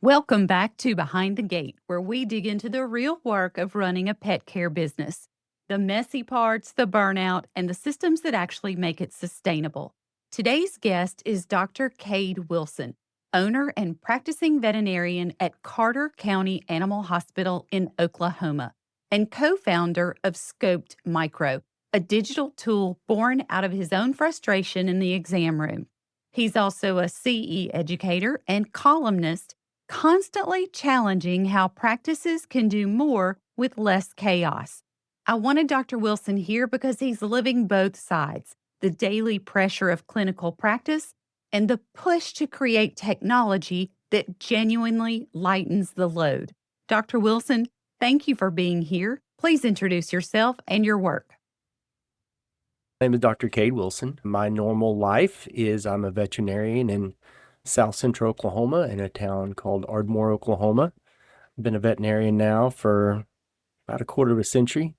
Welcome back to Behind the Gate, where we dig into the real work of running a pet care business, the messy parts, the burnout, and the systems that actually make it sustainable. Today's guest is Dr. Cade Wilson, owner and practicing veterinarian at Carter County Animal Hospital in Oklahoma, and co founder of Skoped Micro, a digital tool born out of his own frustration in the exam room. He's also a CE educator and columnist, constantly challenging how practices can do more with less chaos. I wanted Dr. Wilson here because he's living both sides, the daily pressure of clinical practice and the push to create technology that genuinely lightens the load. Dr. Wilson, thank you for being here. Please introduce yourself and your work. My name is Dr. Cade Wilson. My normal life is I'm a veterinarian in South Central Oklahoma in a town called Ardmore, Oklahoma. I've been a veterinarian now for about a quarter of a century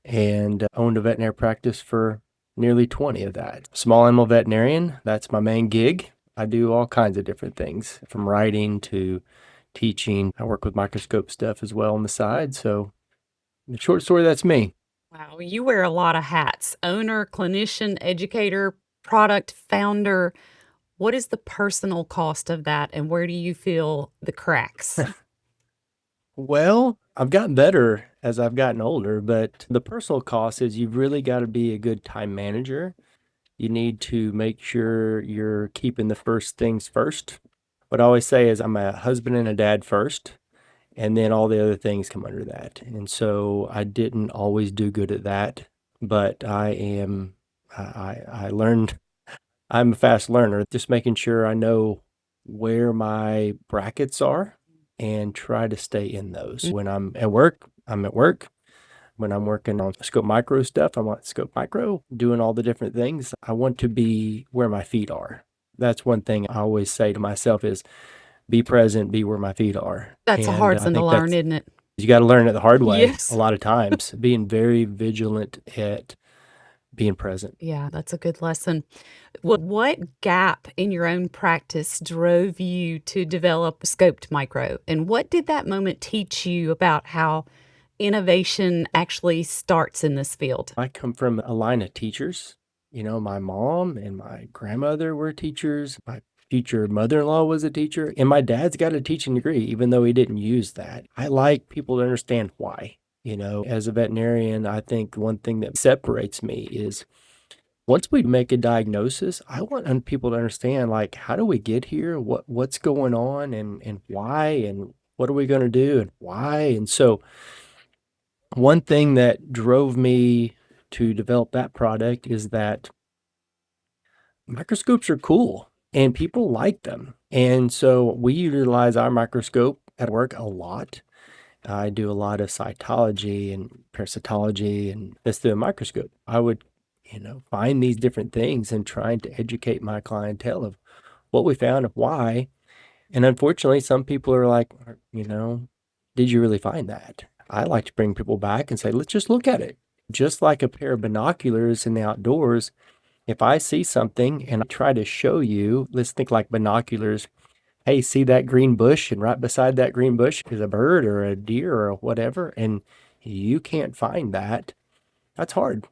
and owned a veterinary practice for nearly 20 of that. Small animal veterinarian, that's my main gig. I do all kinds of different things from writing to teaching. I work with Microscope stuff as well on the side. So the short story, that's me. Wow, you wear a lot of hats: owner, clinician, educator, product founder. What is the personal cost of that, and where do you feel the cracks? Well, I've gotten better as I've gotten older, but the personal cost is you've really got to be a good time manager. You need to make sure you're keeping the first things first. What I always say is I'm a husband and a dad first, and then all the other things come under that. And so I didn't always do good at that, but I learned, I'm a fast learner, just making sure I know where my brackets are and try to stay in those. When I'm at work, I'm at work. When I'm working on Scope Micro stuff, I'm on Scope Micro, doing all the different things. I want to be where my feet are. That's one thing I always say to myself is be present, be where my feet are. That's a And hard I one to think learn, isn't it? you got to learn it the hard way Yes. a lot of times, being very vigilant at being present. Yeah, that's a good lesson. What gap in your own practice drove you to develop Scoped Micro? And what did that moment teach you about how innovation actually starts in this field? I come from a line of teachers. You know, my mom and my grandmother were teachers. My future mother-in-law was a teacher, and my dad's got a teaching degree, even though he didn't use that. I like people to understand why. You know, as a veterinarian, I think one thing that separates me is once we make a diagnosis, I want people to understand, like, how do we get here? What's going on and why and what are we going to do and why? And so one thing that drove me to develop that product is that microscopes are cool and people like them. And so we utilize our microscope at work a lot. I do a lot of cytology and parasitology and this through a microscope. I would, find these different things and trying to educate my clientele of what we found and why. And unfortunately, some people are like, did you really find that? I like to bring people back and say, let's just look at it. Just like a pair of binoculars in the outdoors, if I see something and I try to show you, let's think like binoculars. Hey, see that green bush? And right beside that green bush is a bird or a deer or whatever. And you can't find that. That's hard.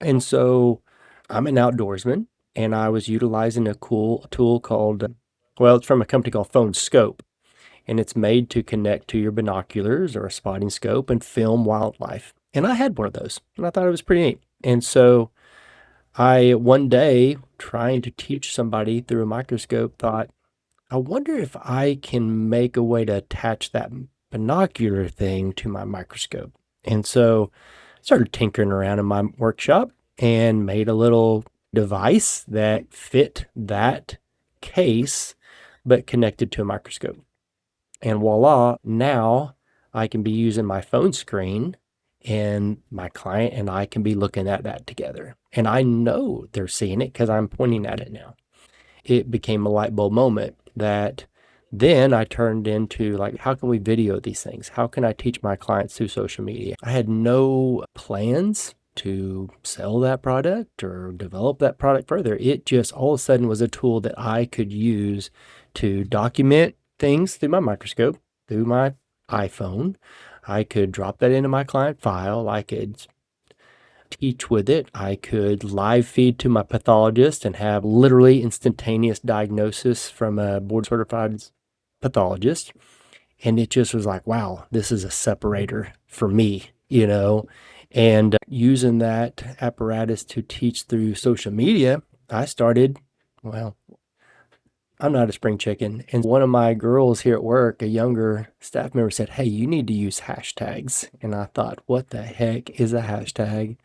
And so I'm an outdoorsman and I was utilizing a cool tool called, it's from a company called Phone Scope. And it's made to connect to your binoculars or a spotting scope and film wildlife. And I had one of those and I thought it was pretty neat. And so I, one day, trying to teach somebody through a microscope, thought, I wonder if I can make a way to attach that binocular thing to my microscope. And so I started tinkering around in my workshop and made a little device that fit that case, but connected to a microscope. And voila, now I can be using my phone screen and my client and I can be looking at that together. And I know they're seeing it because I'm pointing at it now. It became a light bulb moment that then I turned into like, how can we video these things? How can I teach my clients through social media? I had no plans to sell that product or develop that product further. It just all of a sudden was a tool that I could use to document things through my microscope, through my iPhone. I could drop that into my client file. I could teach with it. I could live feed to my pathologist and have literally instantaneous diagnosis from a board certified pathologist. And it just was like, wow, this is a separator for me, And using that apparatus to teach through social media, I started, well, I'm not a spring chicken. And one of my girls here at work, a younger staff member, said, hey, you need to use hashtags. And I thought, what the heck is a hashtag?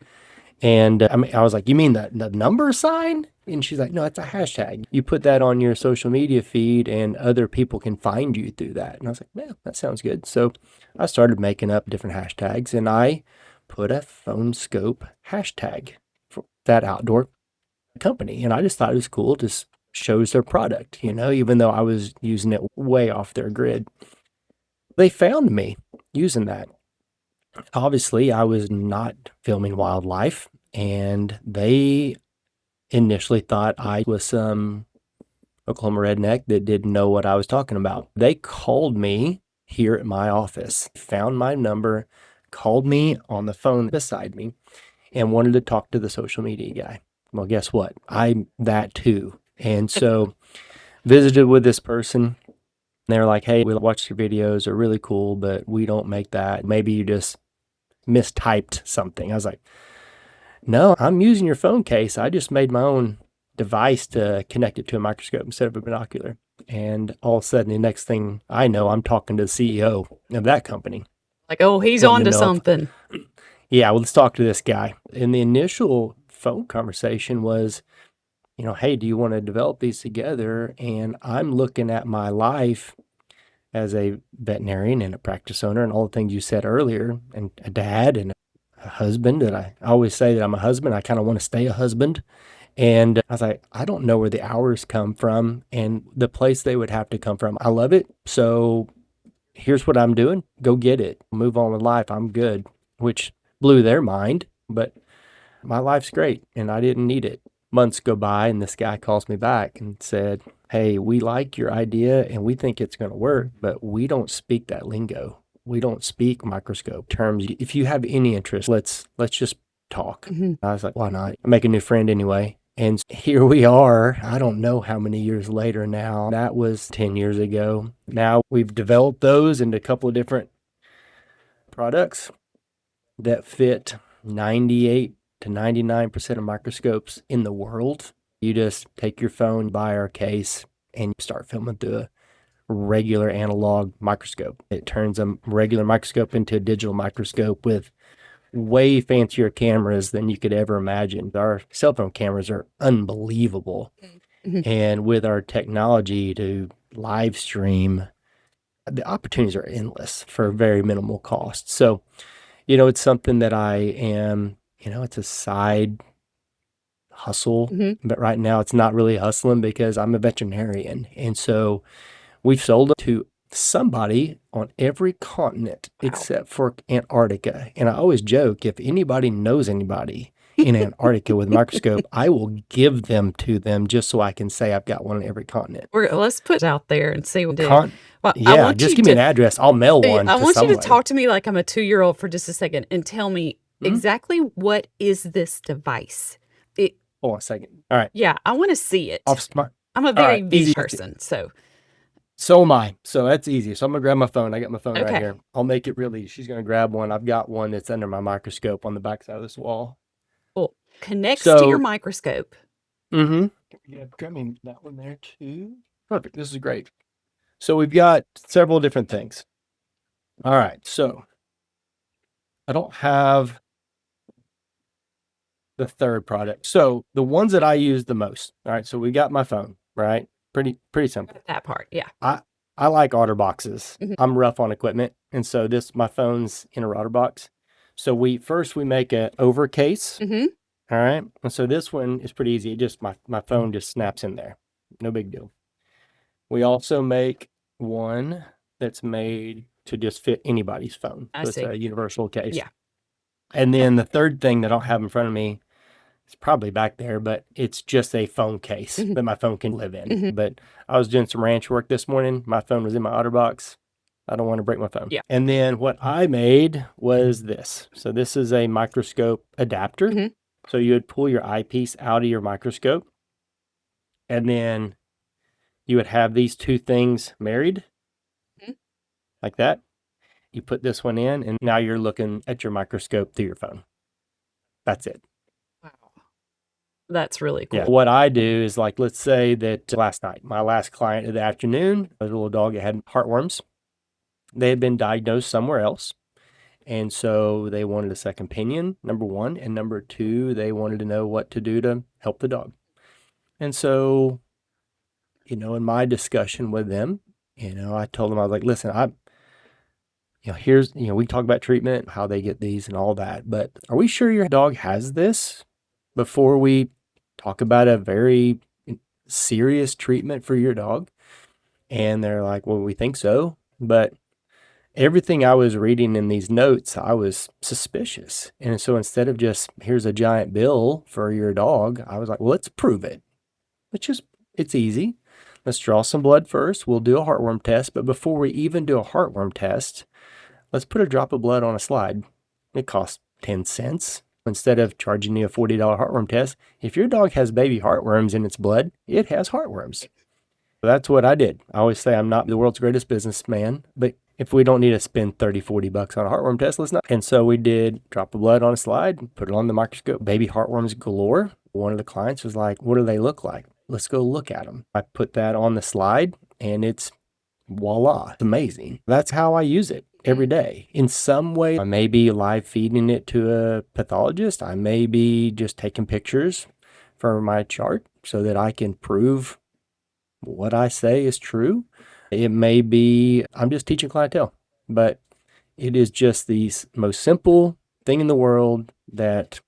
And I was like, you mean the number sign? And she's like, no, it's a hashtag. You put that on your social media feed and other people can find you through that. And I was like, yeah, that sounds good. So I started making up different hashtags and I put a phone scope hashtag for that outdoor company. And I just thought it was cool. Just shows their product, even though I was using it way off their grid. They found me using that. Obviously, I was not filming wildlife, and they initially thought I was some Oklahoma redneck that didn't know what I was talking about. They called me here at my office, found my number, called me on the phone beside me, and wanted to talk to the social media guy. Well, guess what? I'm that too. And so visited with this person. They're like, hey, we watched your videos. They're really cool, but we don't make that. Maybe you just mistyped something. I was like, no, I'm using your phone case. I just made my own device to connect it to a microscope instead of a binocular. And all of a sudden, the next thing I know, I'm talking to the CEO of that company. Like, oh, he's on to something. Yeah, well, let's talk to this guy. And the initial phone conversation was, hey, do you want to develop these together? And I'm looking at my life as a veterinarian and a practice owner and all the things you said earlier, and a dad and a husband. And I always say that I'm a husband. I kind of want to stay a husband. And I was like, I don't know where the hours come from and the place they would have to come from. I love it. So here's what I'm doing. Go get it. Move on with life. I'm good, which blew their mind. But my life's great and I didn't need it. Months go by and this guy calls me back and said, hey, we like your idea and we think it's going to work, but we don't speak that lingo. We don't speak microscope terms. If you have any interest, let's just talk. I was like, why not? I make a new friend anyway. And here we are. I don't know how many years later now. That was 10 years ago. Now we've developed those into a couple of different products that fit 98 to 99% of microscopes in the world. You just take your phone, buy our case, and start filming through a regular analog microscope. It turns a regular microscope into a digital microscope with way fancier cameras than you could ever imagine. Our cell phone cameras are unbelievable. And with our technology to live stream, the opportunities are endless for very minimal cost. So, it's something that I am, it's a side hustle, but right now it's not really hustling because I'm a veterinarian. And so we've sold it to somebody on every continent except for Antarctica. And I always joke, if anybody knows anybody in Antarctica with a microscope, I will give them to them just so I can say I've got one on every continent. Let's put it out there and see what we do. Yeah, just give me an address. I'll mail one. I want you to talk to me like I'm a 2-year-old for just a second and tell me exactly what is this device? Hold on a second. All right. Yeah, I want to see it. I'm a very visual person, So am I. So that's easy. So I'm going to grab my phone. I got my phone right here. I'll make it real easy. She's going to grab one. I've got one that's under my microscope on the back side of this wall. Cool. Connects to your microscope. Yeah, grab me that one there too. Perfect. This is great. So we've got several different things. All right. So I don't have the third product. So the ones that I use the most. All right. So we got my phone, right? Pretty simple. That part, yeah. I like otter boxes. I'm rough on equipment, and so my phone's in a otter box. So we make an over case. All right, and so this one is pretty easy. It just my phone just snaps in there, no big deal. We also make one that's made to just fit anybody's phone. So it's a universal case. Yeah. And then the third thing that I don't have in front of me It's probably back there, but it's just a phone case Mhm. that my phone can live in. Mhm. But I was doing some ranch work this morning. My phone was in my OtterBox. I don't want to break my phone. Yeah. And then what I made was this. So this is a microscope adapter. Mhm. So you would pull your eyepiece out of your microscope, and then you would have these two things married Mhm. like that. You put this one in, and now you're looking at your microscope through your phone. That's it. Wow. That's really Yeah. cool. What I do is, like, let's say that last night, my last client of the afternoon, a little dog that had heartworms. They had been diagnosed somewhere else. And so they wanted a second opinion, number one. And number two, they wanted to know what to do to help the dog. And so, in my discussion with them, I told them, I was like, listen, here's, we talk about treatment, how they get these and all that, but are we sure your dog has this before we talk about a very serious treatment for your dog? And they're like, well, we think so. But everything I was reading in these notes, I was suspicious. And so instead of just, here's a giant bill for your dog, I was like, well, let's prove it. It's easy. Let's draw some blood first. We'll do a heartworm test. But before we even do a heartworm test, let's put a drop of blood on a slide. It costs 10 cents. Instead of charging you a $40 heartworm test, if your dog has baby heartworms in its blood, it has heartworms. That's what I did. I always say I'm not the world's greatest businessman, but if we don't need to spend 30, $40 on a heartworm test, let's not. And so we did drop of blood on a slide, put it on the microscope, baby heartworms galore. One of the clients was like, what do they look like? Let's go look at them. I put that on the slide, and it's voila, it's amazing. That's how I use it every day. In some way, I may be live feeding it to a pathologist. I may be just taking pictures for my chart so that I can prove what I say is true. It may be I'm just teaching clientele, but it is just the most simple thing in the world that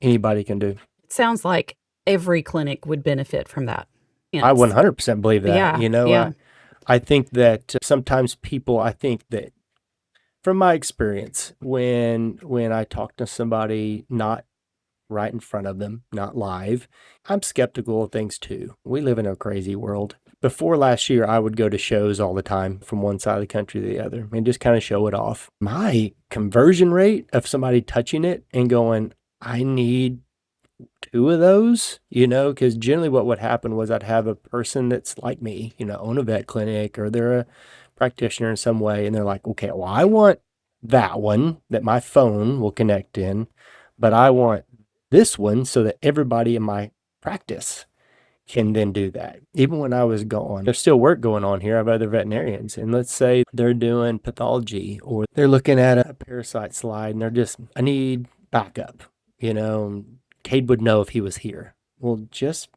anybody can do. It sounds like every clinic would benefit from that. I Yes. 100% believe that. Yeah. Yeah. I think that sometimes people, I think that from my experience, when I talk to somebody not right in front of them, not live, I'm skeptical of things too. We live in a crazy world. Before last year, I would go to shows all the time from one side of the country to the other and just kind of show it off. My conversion rate of somebody touching it and going, I need two of those, because generally what would happen was I'd have a person that's like me, own a vet clinic or they're a practitioner in some way. And they're like, okay, well, I want that one that my phone will connect in, but I want this one so that everybody in my practice can then do that. Even when I was gone, there's still work going on here. I have other veterinarians, and let's say they're doing pathology or they're looking at a parasite slide and they're just, I need backup, Cade would know if he was here. Well, just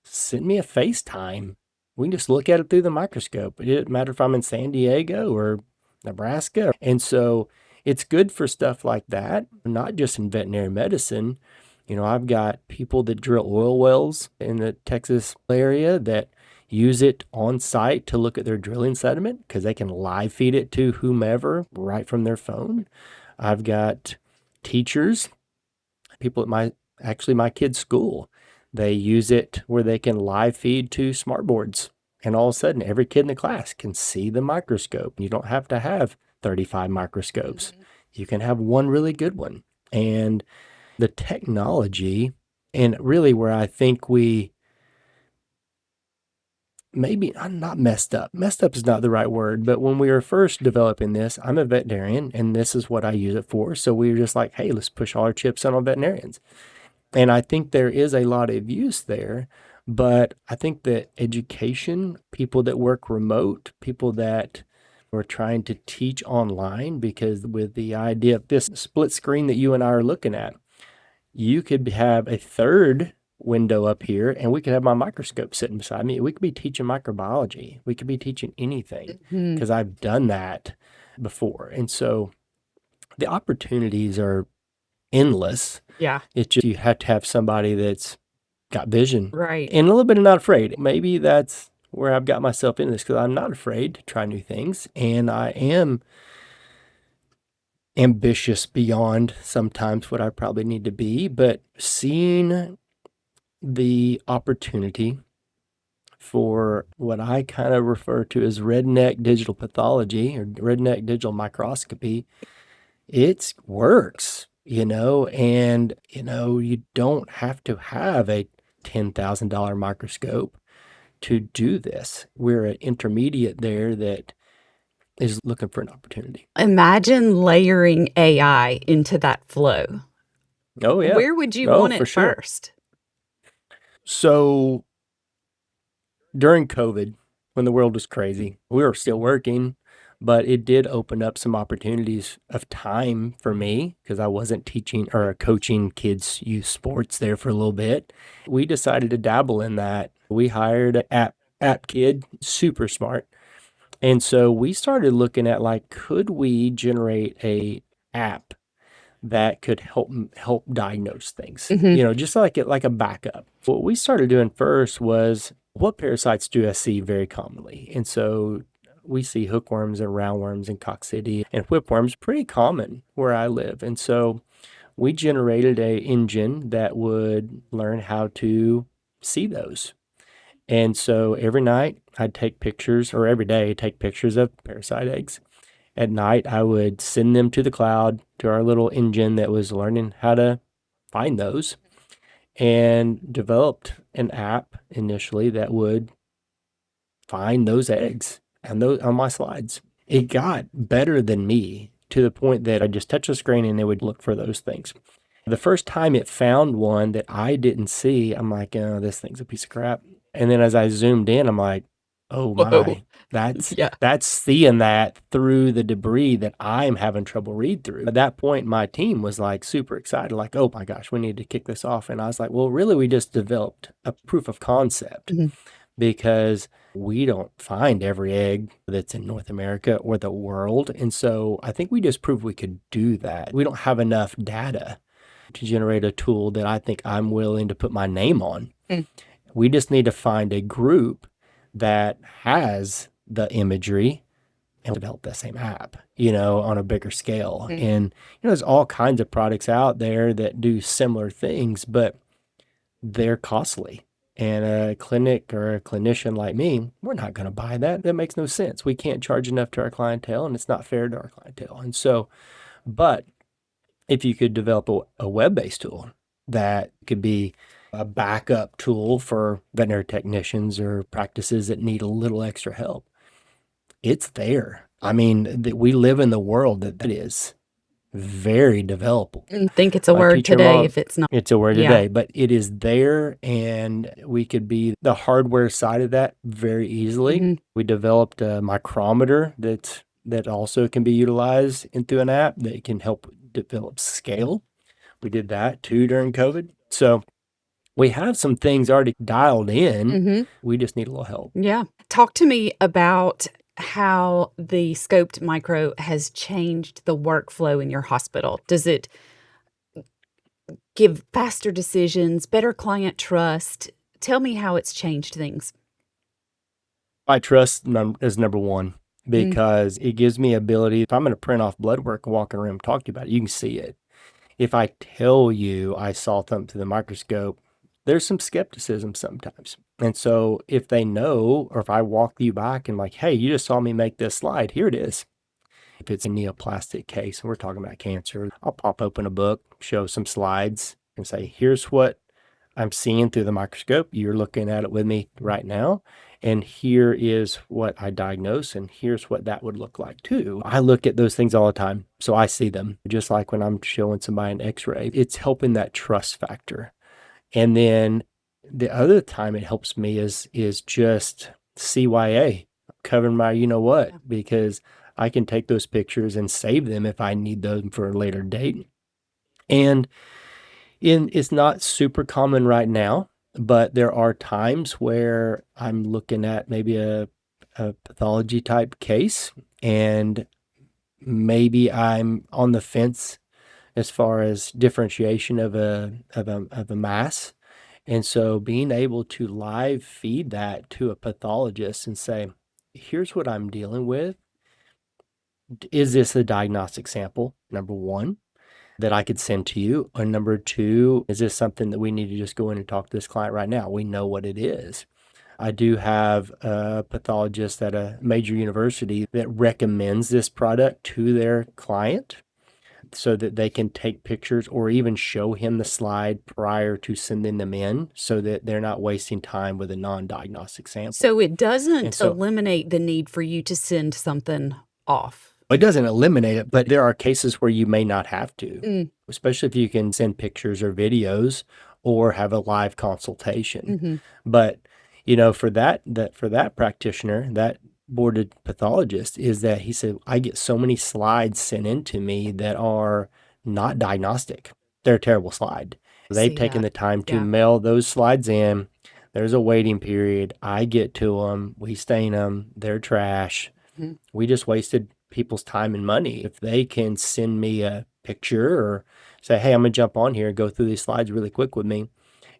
send me a FaceTime. We can just look at it through the microscope. It doesn't matter if I'm in San Diego or Nebraska. And so it's good for stuff like that, not just in veterinary medicine. I've got people that drill oil wells in the Texas area that use it on site to look at their drilling sediment because they can live feed it to whomever right from their phone. I've got teachers, people at my kids' school. They use it where they can live feed to smartboards. And all of a sudden, every kid in the class can see the microscope. You don't have to have 35 microscopes. Mhm. You can have one really good one. And the technology, and really where I think we maybe I'm not messed up. Messed up is not the right word, but when we were first developing this, I'm a veterinarian and this is what I use it for. So we were just like, hey, let's push all our chips in on veterinarians. And I think there is a lot of use there, but I think that education, people that work remote, people that are trying to teach online, because with the idea of this split screen that you and I are looking at, you could have a third window up here and we could have my microscope sitting beside me. We could be teaching microbiology. We could be teaching anything Mhm. because I've done that before. And so the opportunities are endless. Yeah. It's just you have to have somebody that's got vision Right. and a little bit of not afraid. Maybe that's where I've got myself in this because I'm not afraid to try new things. And I am ambitious beyond sometimes what I probably need to be, but seeing the opportunity for what I kind of refer to as redneck digital pathology or redneck digital microscopy, it works, and you don't have to have a $10,000 microscope to do this. We're an intermediate there that is looking for an opportunity. Imagine layering AI into that flow. Oh yeah. Where would you Oh, want for it sure. first? So during COVID, when the world was crazy, we were still working, but it did open up some opportunities of time for me because I wasn't teaching or coaching kids youth sports there for a little bit. We decided to dabble in that. We hired an app kid, super smart. And so we started looking at like, could we generate a app that could help diagnose things, Mhm. just like a backup. What we started doing first was what parasites do I see very commonly? And so we see hookworms and roundworms and coccidia and whipworms pretty common where I live. And so we generated a engine that would learn how to see those. And so every night I'd take pictures, or every day take pictures of parasite eggs. At night, I would send them to the cloud to our little engine that was learning how to find those, and developed an app initially that would find those eggs and those on my slides. It got better than me to the point that I just touch the screen and it would look for those things. The first time it found one that I didn't see, I'm like, oh, this thing's a piece of crap. And then as I zoomed in, I'm like, oh Whoa. my, that's Yeah. that's seeing that through the debris that I'm having trouble read through. At that point, my team was like super excited, like, oh my gosh, we need to kick this off. And I was like, well, really, we just developed a proof of concept Mhm. because we don't find every egg that's in North America or the world. And so I think we just proved we could do that. We don't have enough data to generate a tool that I think I'm willing to put my name on. Mm. We just need to find a group that has the imagery and develop that same app, on a bigger scale. Mm. And, there's all kinds of products out there that do similar things, but they're costly. And a clinic or a clinician like me, we're not going to buy that. That makes no sense. We can't charge enough to our clientele, and it's not fair to our clientele. And so, but if you could develop a web-based tool that could be a backup tool for veterinary technicians or practices that need a little extra help, it's there. I mean, we live in the world that is very developable. Think it's a My word teacher today mom, if it's not. it's a word Yeah. today, but it is there, and we could be the hardware side of that very easily. Mhm. We developed a micrometer that also can be utilized into an app that can help develop scale. We did that too during COVID. So we have some things already dialed in. Mhm. We just need a little help. Yeah. Talk to me about how the Scoped Micro has changed the workflow in your hospital. Does it give faster decisions, better client trust? Tell me how it's changed things. I trust is number one Mm. because it gives me ability. If I'm going to print off blood work and walk in a room and talk to you about it, you can see it. If I tell you I saw something through the microscope, there's some skepticism sometimes. And so if they know, or if I walk you back and like, hey, you just saw me make this slide, here it is. If it's a neoplastic case and we're talking about cancer, I'll pop open a book, show some slides, and say, here's what I'm seeing through the microscope. You're looking at it with me right now. And here is what I diagnose, and here's what that would look like too. I look at those things all the time, so I see them. Just like when I'm showing somebody an x-ray, it's helping that trust factor. And then the other time it helps me is just CYA, covering my what, Yeah. because I can take those pictures and save them if I need them for a later date. And it's not super common right now, but there are times where I'm looking at maybe a pathology type case, and maybe I'm on the fence as far as differentiation of a mass. And so being able to live feed that to a pathologist and say, here's what I'm dealing with. Is this a diagnostic sample? Number one, that I could send to you. Or number two, is this something that we need to just go in and talk to this client right now? We know what it is. I do have a pathologist at a major university that recommends this product to their client so that they can take pictures or even show him the slide prior to sending them in so that they're not wasting time with a non-diagnostic sample. So it And doesn't so eliminate the need for you to send something off. it doesn't eliminate it, but there are cases where you may not have to, Mm, especially if you can send pictures or videos or have a live consultation. mhm. But for that practitioner, that boarded pathologist, is that he said, I get so many slides sent in to me that are not diagnostic. They're a terrible slide. I They've see taken that. the time to Yeah. mail those slides in. There's a waiting period. I get to them. We stain them. They're trash. Mhm. We just wasted people's time and money. If they can send me a picture or say, hey, I'm going to jump on here and go through these slides really quick with me,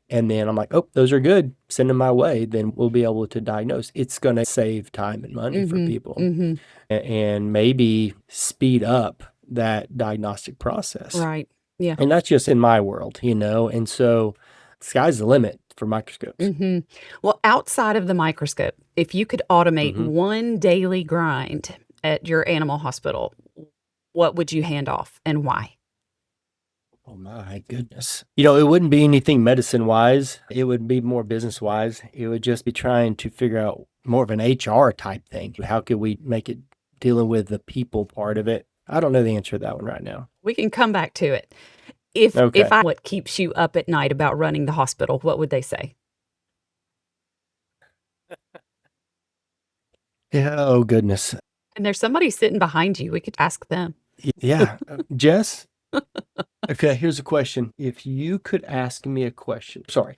and then I'm like, oh, those are good, send them my way, then we'll be able to diagnose. It's going to save time and money for Mhm. people Mhm. and maybe speed up that diagnostic process. Right. Yeah. And that's just in my world, and so sky's the limit for microscopes. Mhm. Well, outside of the microscope, if you could automate hmm one daily grind at your animal hospital, what would you hand off and why? Oh my goodness. It wouldn't be anything medicine wise. It would be more business wise. It would just be trying to figure out more of an HR type thing. How could we make it dealing with the people part of it? I don't know the answer to that one right now. We can come back to it. If Okay. I what keeps you up at night about running the hospital, what would they say? Yeah. Oh goodness. And there's somebody sitting behind you, we could ask them. Yeah. Jess? Okay, here's a question. If you could ask me a question. Sorry.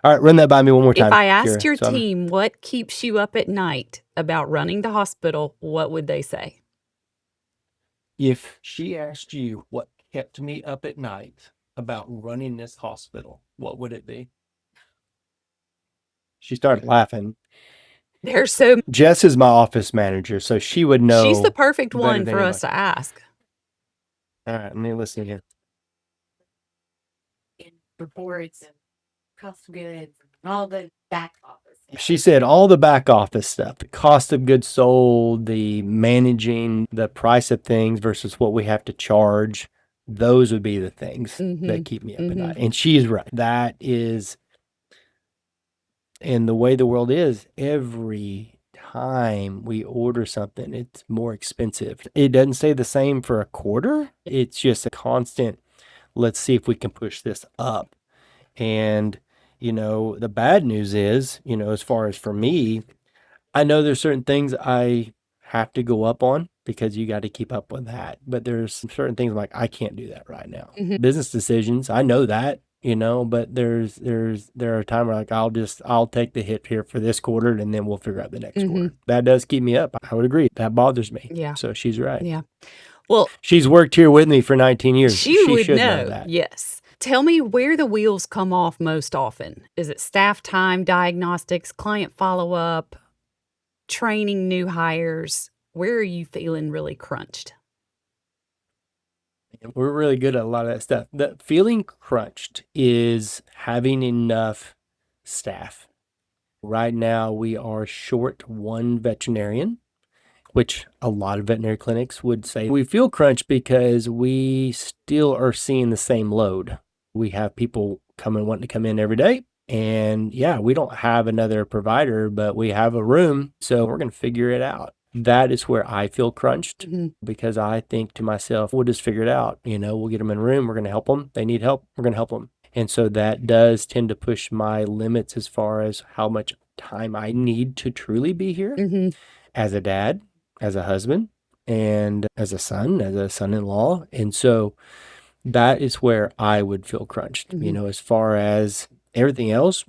All right, run that by me one more If time, I asked Kira. your So team what keeps you up at night about running the hospital, what would they say? if she asked you what kept me up at night about running this hospital, what would it be? She started laughing. They're so Jess is my office manager, so she would she's the know perfect better one than for us anybody. to ask. All right, let me listen again. In reports and cost of goods and all the back office. She said all the back office stuff, the cost of goods sold, the managing the price of things versus what we have to charge. Those would be the things that Mhm. keep me up at night. Mhm. And she's right. That is, and the way the world is, every time we order something, it's more expensive. It doesn't stay the same for a quarter. It's just a constant, let's see if we can push this up. And, the bad news is, as far as for me, I know there's certain things I have to go up on because you got to keep up with that. But there's some certain things I'm like, I can't do that right now. Mhm. Business decisions, I know that, but there are times where like I'll take the hit here for this quarter and then we'll figure out the next quarter. Mhm. That does keep me up. I would agree. That bothers me. Yeah. So she's right. Yeah. Well, She's worked here with me for 19 years. she She would should know know. that. Yes. Tell me where the wheels come off most often. Is it staff time, diagnostics, client follow-up, training new hires? Where are you feeling really crunched? We're really good at a lot of that stuff. The feeling crunched is having enough staff. Right now, we are short one veterinarian, which a lot of veterinary clinics would say we feel crunched because we still are seeing the same load. We have people wanting to come in every day. And yeah, we don't have another provider, but we have a room. So we're going to figure it out. That is where I feel crunched Mhm. because I think to myself, we'll just figure it out. We'll get them in a room. We're going to help them. They need help. We're going to help them. And so that does tend to push my limits as far as how much time I need to truly be here Mhm. as a dad, as a husband, and as a son-in-law. And so that is where I would feel crunched. Mhm. As far as everything else,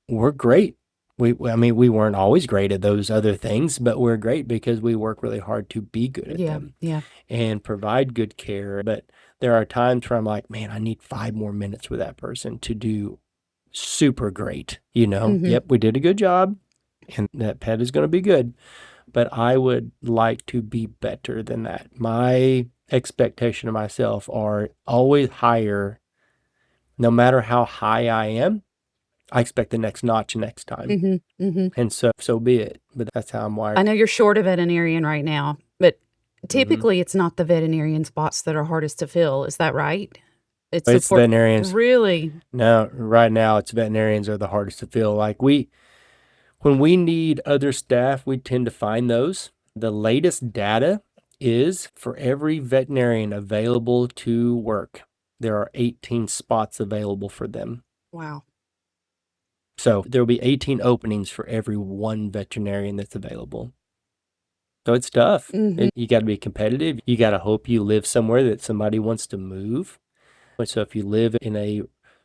we're great. I mean, we weren't always great at those other things, but we're great because we work really hard to be good at Yeah. them Yeah. and provide good care. But there are times where I'm like, man, I need 5 more minutes with that person to do super great. Mhm. Yep, we did a good job and that pet is going to be good. but I would like to be better than that. My expectation of myself are always higher. No matter how high I am, I expect the next notch next time. Mm-hmm. Mm-hmm. And so be it. But that's how I'm wired. I know you're short a veterinarian right now, but Mhm. typically it's not the veterinarian spots that are hardest to fill. Is that right? It's It's support. veterinarians. Really? No, right now it's veterinarians are the hardest to fill. Like when we need other staff, we tend to find those. The latest data is for every veterinarian available to work, there are 18 spots available for them. Wow. So there will be 18 openings for every one veterinarian that's available. So it's tough. Mm-hmm. You got to be competitive. You got to hope you live somewhere that somebody wants to move. And so if you live in a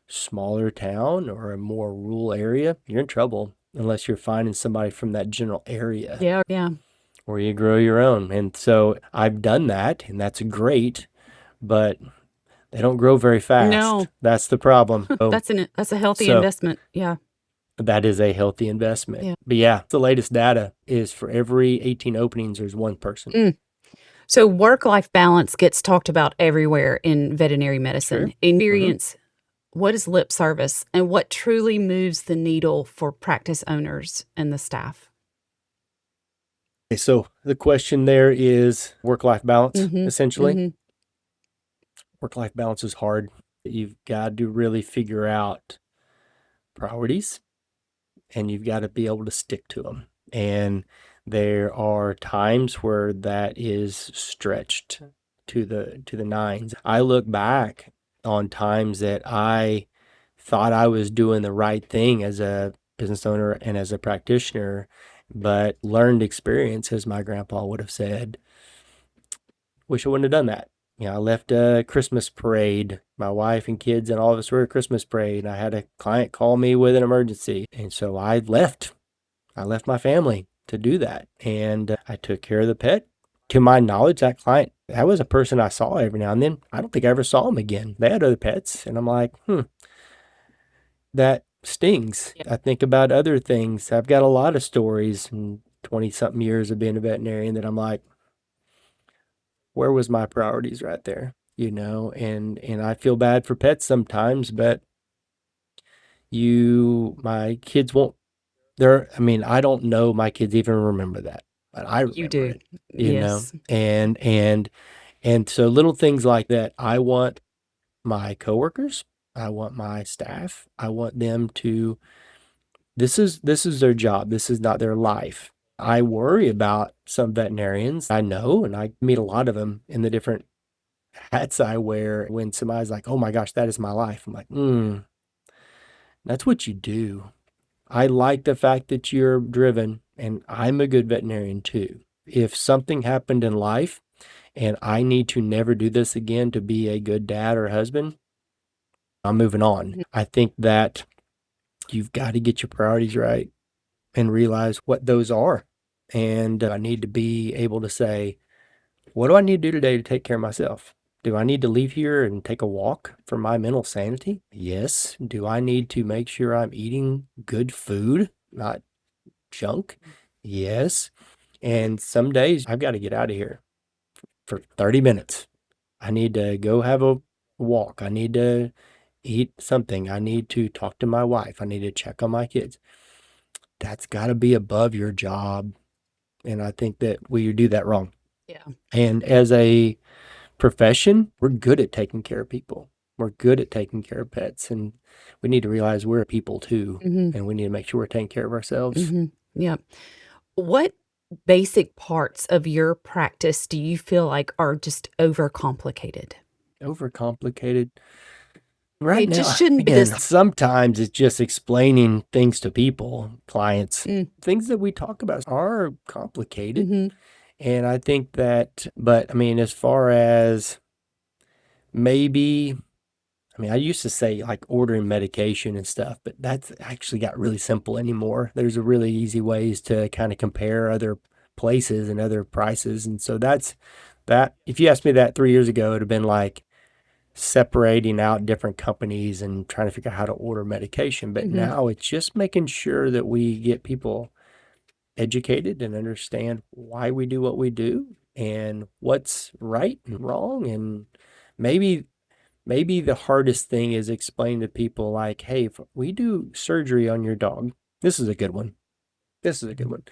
smaller town or a more rural area, you're in trouble unless you're finding somebody from that general area Yeah. Yeah. where you grow your own. And so I've done that, and that's great, but they don't grow very fast. No. That's the problem. That's a healthy So investment. Yeah. that is a healthy investment. Yeah. But yeah, the latest data is for every 18 openings, there's one person. Mm. So work-life balance gets talked about everywhere in veterinary medicine. Sure. Experience, what is lip service and what truly moves the needle for practice owners and the staff? Okay, so the question there is work-life balance, Mhm, essentially. mhm. Work-life balance is hard. You've got to really figure out priorities, and you've got to be able to stick to them. And there are times where that is stretched to the nines. I look back on times that I thought I was doing the right thing as a business owner and as a practitioner, but learned experience, as my grandpa would have said, wish I wouldn't have done that. I left a Christmas parade. My wife and kids and all of us were at a Christmas parade, and I had a client call me with an emergency. And so I left. I left my family to do that. And I took care of the pet. To my knowledge, that client, that was a person I saw every now and then. I don't think I ever saw him again. They had other pets. And I'm like, that stings. Yeah. I think about other things. I've got a lot of stories in 20 something years of being a veterinarian that I'm like, where was my priorities right there? And I feel bad for pets sometimes, but my kids won't, I don't know my kids even remember that, but I You remember do. it, Yes. and so little things like that. I want my coworkers, I want my staff, I want them to, this is their job. This is not their life. I worry about some veterinarians I know, and I meet a lot of them in the different hats I wear. When somebody's like, oh my gosh, that is my life. I'm like, that's what you do. I like the fact that you're driven, and I'm a good veterinarian too. If something happened in life and I need to never do this again to be a good dad or husband, I'm moving on. Mhm. I think that you've got to get your priorities right and realize what those are. And I need to be able to say, what do I need to do today to take care of myself? Do I need to leave here and take a walk for my mental sanity? Yes. Do I need to make sure I'm eating good food, not junk? Yes. And some days I've got to get out of here for 30 minutes. I need to go have a walk. I need to eat something. I need to talk to my wife. I need to check on my kids. That's got to be above your job. And I think that we do that wrong. Yeah. And as a profession, we're good at taking care of people. We're good at taking care of pets. And we need to realize we're people too. Mhm. And we need to make sure we're taking care of ourselves. Mhm. Yeah. What basic parts of your practice do you feel like are just overcomplicated? Overcomplicated. Right It now, just shouldn't be again, this. sometimes it's just explaining things to people, clients. Mm. Things that we talk about are complicated. Mhm. And I think that, but as far as maybe, I used to say like ordering medication and stuff, but that's actually got really simple anymore. There's a really easy ways to kind of compare other places and other prices. And so that's that. If you asked me that 3 years ago, it'd have been like separating out different companies and trying to figure out how to order medication. But Mhm. now it's just making sure that we get people educated and understand why we do what we do and what's right and wrong. And maybe the hardest thing is explain to people like, hey, if we do surgery on your dog, this is a good one. This is a good one.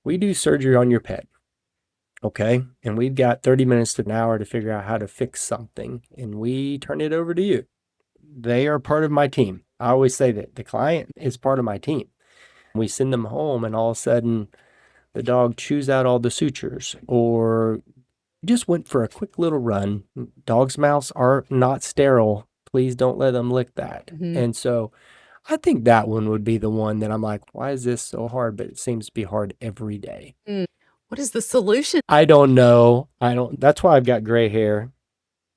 We do surgery on your pet. Okay. And we've got 30 minutes to an hour to figure out how to fix something. And we turn it over to you. They are part of my team. I always say that the client is part of my team. We send them home and all of a sudden the dog chews out all the sutures or just went for a quick little run. Dogs' mouths are not sterile. Please don't let them lick that. And so I think that one would be the one that I'm like, why is this so hard? But it seems to be hard every day. What is the solution? I don't know. That's why I've got gray hair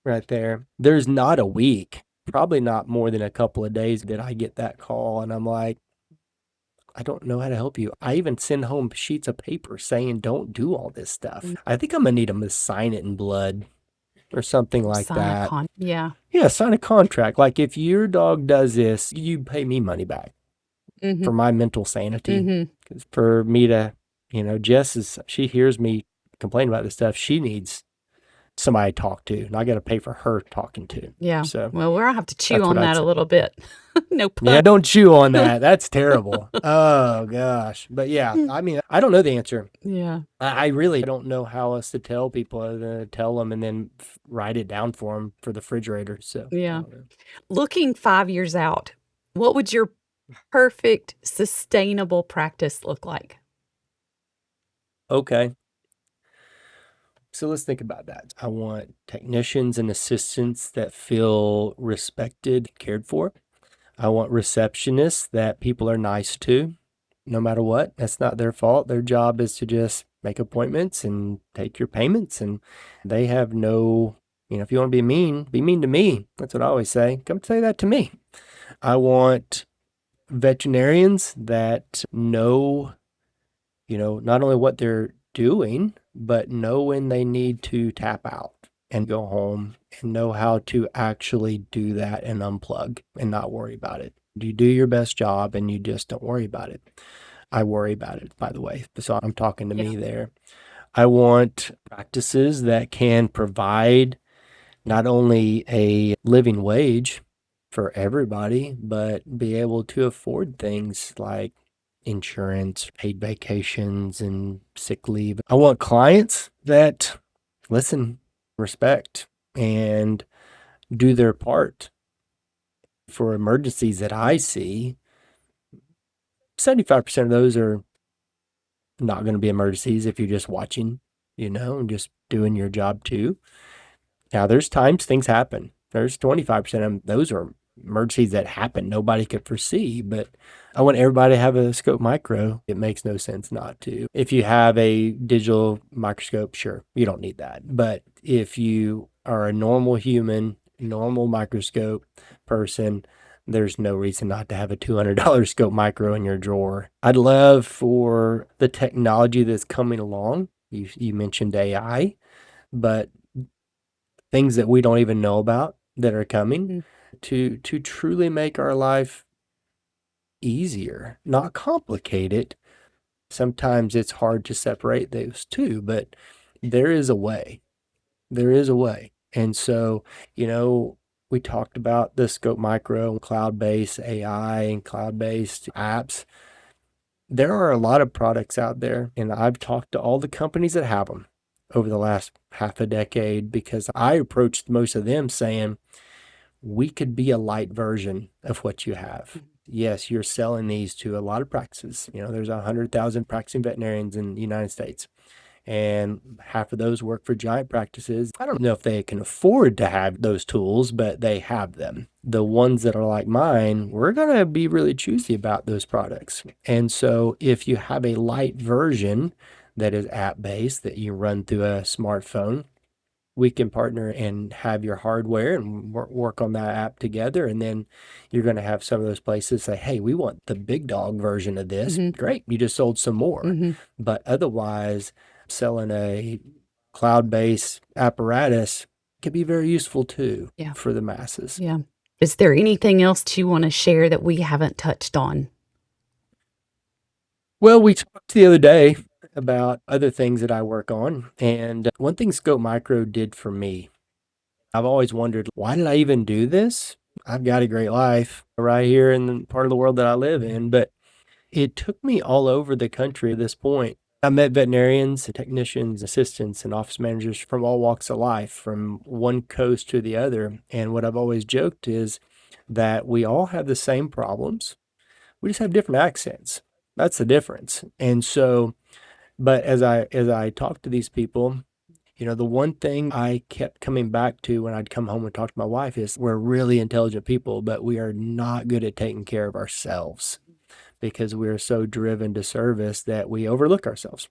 right there. There's not a week, probably not more than a couple of days that I get that call and I'm like, I don't know how to help you. I even send home sheets of paper saying, don't do all this stuff. I think I'm going to need them to sign it in blood or something like that. Yeah. Yeah, sign a contract. Like if your dog does this, you pay me money back for my mental sanity. 'Cause for me to, Jess she hears me complain about this stuff. She needs somebody to talk to, and I got to pay for her talking to. Yeah. So Well, we'll have to chew that's on what I'd that a say. little bit. No pun. Yeah, don't chew on that. That's terrible. Oh gosh. But yeah, I mean, I don't know the answer. Yeah. I really don't know how else to tell people other than to tell them and then write it down for them for the refrigerator. So I Yeah. don't know. Looking 5 years out, what would your perfect sustainable practice look like? Okay. So let's think about that. I want technicians and assistants that feel respected, cared for. I want receptionists that people are nice to, no matter what. That's not their fault. Their job is to just make appointments and take your payments. And they have no, if you want to be mean to me. That's what I always say. Come say that to me. I want veterinarians that know, not only what they're doing, but know when they need to tap out and go home and know how to actually do that and unplug and not worry about it. You do your best job and you just don't worry about it. I worry about it, by the way. So I'm talking to me there. I want practices that can provide not only a living wage for everybody, but be able to afford things like insurance, paid vacations, and sick leave. I want clients that listen, respect, and do their part. For emergencies that I see, 75% of those are not going to be emergencies if you're just watching, and just doing your job too. Now, there's times things happen. There's 25% of them, those are emergencies that happen nobody could foresee, but I want everybody to have a Scope Micro. It makes no sense not to. If you have a digital microscope, sure, you don't need that. But if you are a normal human, normal microscope person, there's no reason not to have a $200 Scope Micro in your drawer. I'd love for the technology that's coming along. You mentioned AI, but things that we don't even know about that are coming to truly make our life easier, not complicate it. Sometimes it's hard to separate those two, but there is a way. There is a way. And so, we talked about the Scope Micro, cloud-based AI and cloud-based apps. There are a lot of products out there, and I've talked to all the companies that have them over the last half a decade because I approached most of them saying, we could be a light version of what you have. Yes, you're selling these to a lot of practices. There's 100,000 practicing veterinarians in the United States, and half of those work for giant practices. I don't know if they can afford to have those tools, but they have them. The ones that are like mine, we're going to be really choosy about those products. And so if you have a light version that is app-based that you run through a smartphone, we can partner and have your hardware and work on that app together. And then you're going to have some of those places say, hey, we want the big dog version of this. Great. You just sold some more. But otherwise, selling a cloud-based apparatus can be very useful too for the masses. Yeah. Is there anything else you want to share that we haven't touched on? Well, we talked the other day about other things that I work on, and one thing Scope Micro did for me, I've always wondered, why did I even do this? I've got a great life right here in the part of the world that I live in, but it took me all over the country at this point. I met veterinarians, technicians, assistants, and office managers from all walks of life, from one coast to the other. And what I've always joked is that we all have the same problems. We just have different accents. That's the difference. And so, but as I talk to these people, the one thing I kept coming back to when I'd come home and talk to my wife is we're really intelligent people, but we are not good at taking care of ourselves because we're so driven to service that we overlook ourselves.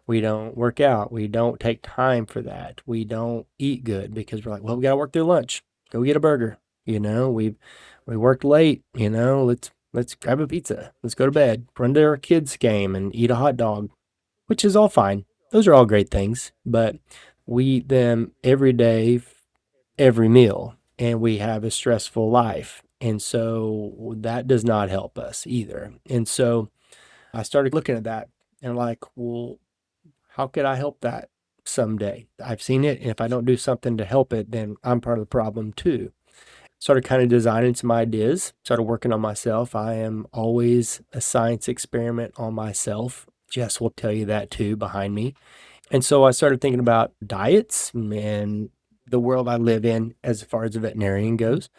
We don't work out. We don't take time for that. We don't eat good because we're like, well, we got to work through lunch. Go get a burger. We worked late. Let's grab a pizza. Let's go to bed. Run to our kids' game and eat a hot dog, which is all fine. Those are all great things, but we eat them every day, every meal, and we have a stressful life. And so that does not help us either. And so I started looking at that and like, well, how could I help that someday? I've seen it. And if I don't do something to help it, then I'm part of the problem too. Started kind of designing some ideas, started working on myself. I am always a science experiment on myself. Jess will tell you that too behind me. And so I started thinking about diets and the world I live in as far as a veterinarian goes,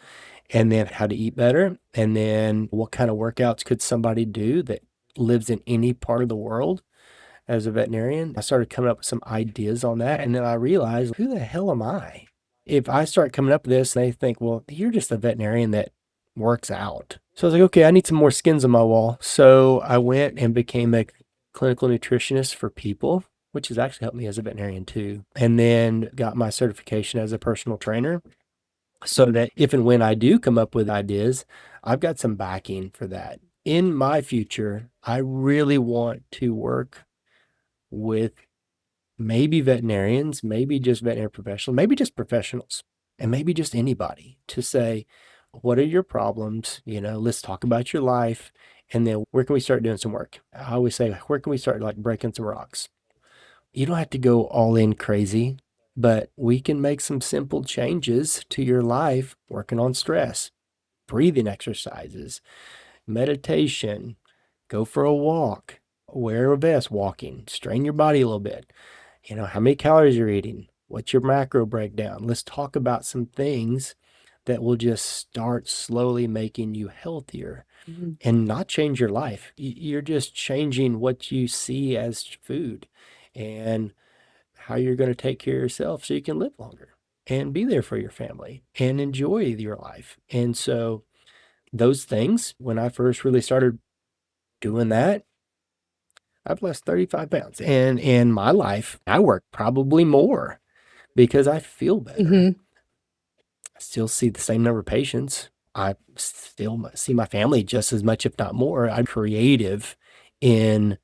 and then how to eat better, and then what kind of workouts could somebody do that lives in any part of the world as a veterinarian. I started coming up with some ideas on that, and then I realized, who the hell am I? If I start coming up with this, they think, well, you're just a veterinarian that works out. So I was like, okay, I need some more skins on my wall. So I went and became a clinical nutritionist for people, which has actually helped me as a veterinarian too. And then got my certification as a personal trainer so that if and when I do come up with ideas, I've got some backing for that. In my future, I really want to work with maybe veterinarians, maybe just veterinary professionals, maybe just professionals, and maybe just anybody to say, what are your problems? Let's talk about your life. And then where can we start doing some work? I always say, where can we start like breaking some rocks? You don't have to go all in crazy, but we can make some simple changes to your life working on stress, breathing exercises, meditation, go for a walk, wear a vest walking, strain your body a little bit. How many calories you're eating, what's your macro breakdown. Let's talk about some things that will just start slowly making you healthier and not change your life. You're just changing what you see as food and how you're going to take care of yourself so you can live longer and be there for your family and enjoy your life. And so those things, when I first really started doing that, I've lost 35 pounds. And in my life, I work probably more because I feel better. Mhm. I still see the same number of patients. I still see my family just as much, if not more. I'm creative in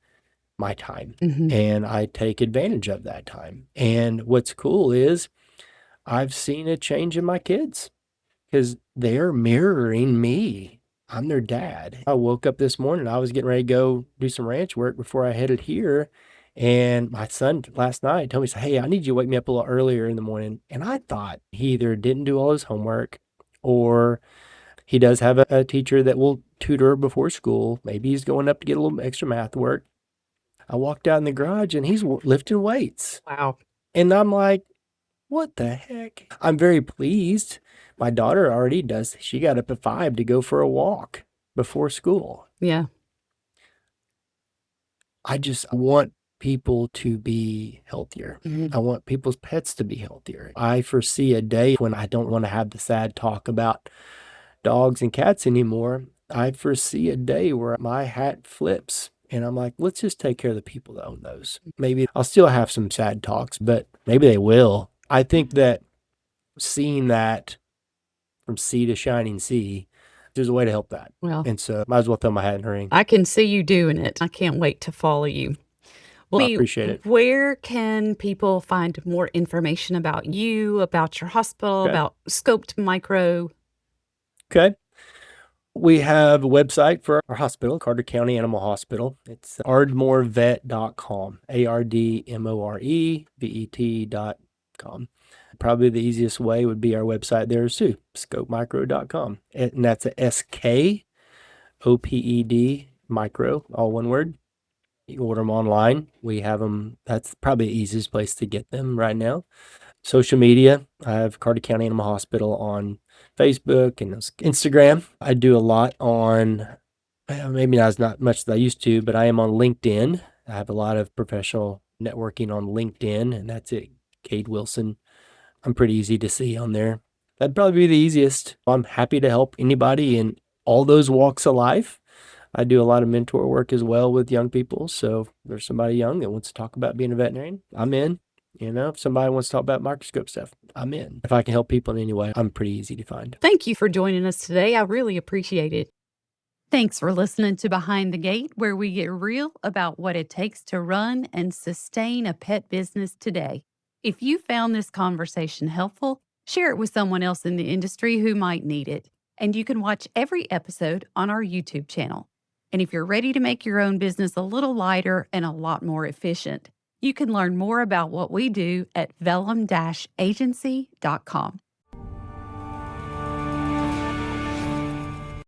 my time Mhm. and I take advantage of that time. And what's cool is I've seen a change in my kids because they're mirroring me. I'm their dad. I woke up this morning, I was getting ready to go do some ranch work before I headed here. And my son last night told me, hey, I need you to wake me up a little earlier in the morning. And I thought he either didn't do all his homework or he does have a teacher that will tutor before school. Maybe he's going up to get a little extra math work. I walked out in the garage and he's lifting weights. Wow. And I'm like, what the heck? I'm very pleased. My daughter already does. She got up at 5 to go for a walk before school. Yeah. I just want people to be healthier. Mhm. I want people's pets to be healthier. I foresee a day when I don't want to have the sad talk about dogs and cats anymore. I foresee a day where my hat flips and I'm like, let's just take care of the people that own those. Maybe I'll still have some sad talks, but maybe they will. I think that seeing that from sea to shining sea, there's a way to help that. Well, And so might as well throw my hat in the ring. I can see you doing it. I can't wait to follow you. Well, I appreciate it. where can people find more information about you, about your hospital, Okay. about Scoped Micro? Okay. We have a website for our hospital, Carter County Animal Hospital. It's ardmorevet.com, ARDMOREVET.com. Probably the easiest way would be our website there too, skopemicro.com. And that's a SKOPED micro, all one word. You can order them online. We have them. That's probably the easiest place to get them right now. Social media, I have Carter County Animal Hospital on Facebook and Instagram. I do a lot on, maybe not as not much as I used to, but I am on LinkedIn. I have a lot of professional networking on LinkedIn, and that's it. Cade Wilson. I'm pretty easy to see on there. That'd probably be the easiest. I'm happy to help anybody in all those walks of life. I do a lot of mentor work as well with young people. So if there's somebody young that wants to talk about being a veterinarian, I'm in. If somebody wants to talk about microscope stuff, I'm in. If I can help people in any way, I'm pretty easy to find. Thank you for joining us today. I really appreciate it. Thanks for listening to Behind the Gate, where we get real about what it takes to run and sustain a pet business today. If you found this conversation helpful, share it with someone else in the industry who might need it. And you can watch every episode on our YouTube channel. And if you're ready to make your own business a little lighter and a lot more efficient, you can learn more about what we do at vellum-agency.com.